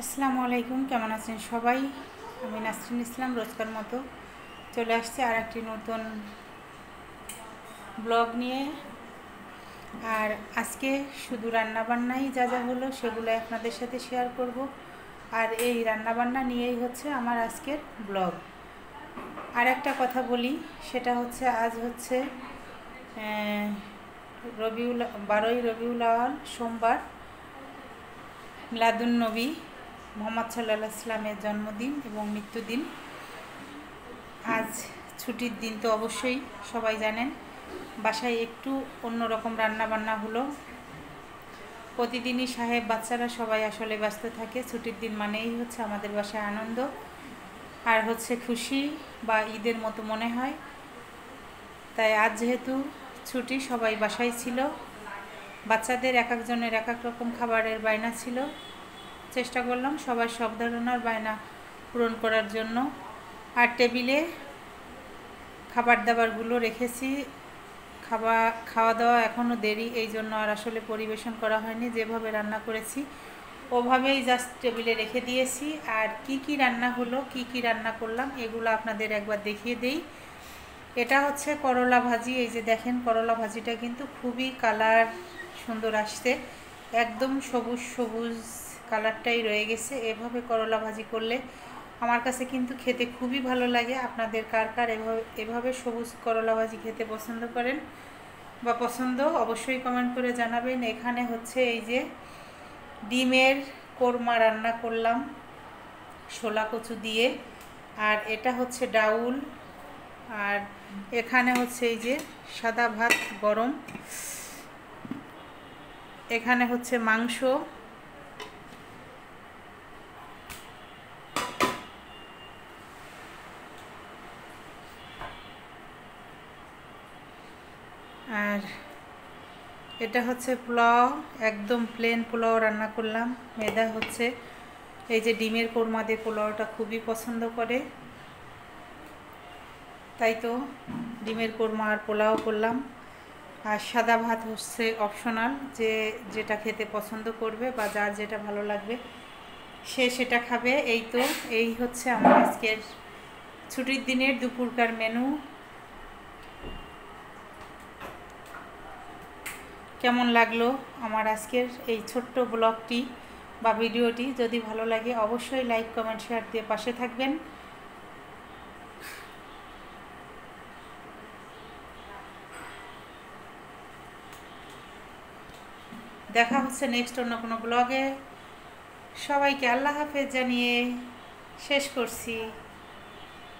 আসসালামু আলাইকুম, কেমন আছেন সবাই? আমি নাসরিন ইসলাম রোজকার মতো চলে আসছি আর একটি নতুন ব্লগ নিয়ে। আর আজকে শুধু রান্নাবান্নাই যা যা হলো সেগুলো আপনাদের সাথে শেয়ার করব। আর এই রান্নাবান্না নিয়েই হচ্ছে আমার আজকের ব্লগ। আর একটা কথা বলি, সেটা হচ্ছে আজ হচ্ছে 12ই রবিউল আওয়াল, সোমবার, মিলাদুন নবী মোহাম্মদ সাল্লাল্লাহু আলাইহি সাল্লামের জন্মদিন এবং মৃত্যুদিন। আজ ছুটির দিন তো অবশ্যই সবাই জানেন। বাসায় একটু অন্যরকম রান্নাবান্না হলো। প্রতিদিনই সাহেব বাচ্চারা সবাই আসলে ব্যস্ত থাকে। ছুটির দিন মানেই হচ্ছে আমাদের বাসায় আনন্দ আর হচ্ছে খুশি বা ঈদের মতো মনে হয়। তাই আজ যেহেতু ছুটি, সবাই বাসায় ছিল। বাচ্চাদের এক একজনের এক এক রকম খাবারের বায়না ছিল। চেষ্টা করলাম সবার সব ধরনের বায়না পূরণ করার জন্য। আর টেবিলে খাবার দাবারগুলো রেখেছি। খাওয়া দাওয়া এখনও দেরি, এই জন্য আর আসলে পরিবেশন করা হয়নি। যেভাবে রান্না করেছি ওভাবেই জাস্ট টেবিলে রেখে দিয়েছি। আর কি কি রান্না হলো, কি কি রান্না করলাম, এগুলো আপনাদের একবার দেখিয়ে দেই। এটা হচ্ছে করলা ভাজি। এই যে দেখেন, করলা ভাজিটা কিন্তু খুবই কালার সুন্দর আসছে, একদম সবুজ সবুজ কালারটাই রয়ে গেছে। এভাবে করলা ভাজি করলে আমার কাছে কিন্তু খেতে খুবই ভালো লাগে। আপনাদের কার কার এভাবে সবুজ করলা ভাজি খেতে পছন্দ করেন বা পছন্দ, অবশ্যই কমেন্ট করে জানাবেন। এখানে হচ্ছে এই যে ডিমের কোরমা রান্না করলাম শোলা কচু দিয়ে। আর এটা হচ্ছে ডাউল। আর এখানে হচ্ছে এই যে সাদা ভাত গরম। এখানে হচ্ছে মাংস। আর এটা হচ্ছে পোলাও, একদম প্লেন পোলাও রান্না করলাম। মেয়েদা হচ্ছে এই যে ডিমের কোরমা দিয়ে পোলাওটা খুবই পছন্দ করে, তাই তো ডিমের কোরমা আর পোলাও করলাম। আর সাদা ভাত হচ্ছে অপশনাল, যে যেটা খেতে পছন্দ করবে বা যার যেটা ভালো লাগবে সে সেটা খাবে। এই হচ্ছে আমার আজকের ছুটির দিনের দুপুরকার মেনু। কেমন লাগলো আমার আজকের এই ছোট্ট ব্লগটি বা ভিডিওটি? যদি ভালো লাগে অবশ্যই লাইক কমেন্ট শেয়ার দিয়ে পাশে থাকবেন। দেখা হচ্ছে নেক্সট অন্য কোনো ব্লগে। সবাইকে আল্লাহ হাফেজ জানিয়ে শেষ করছি।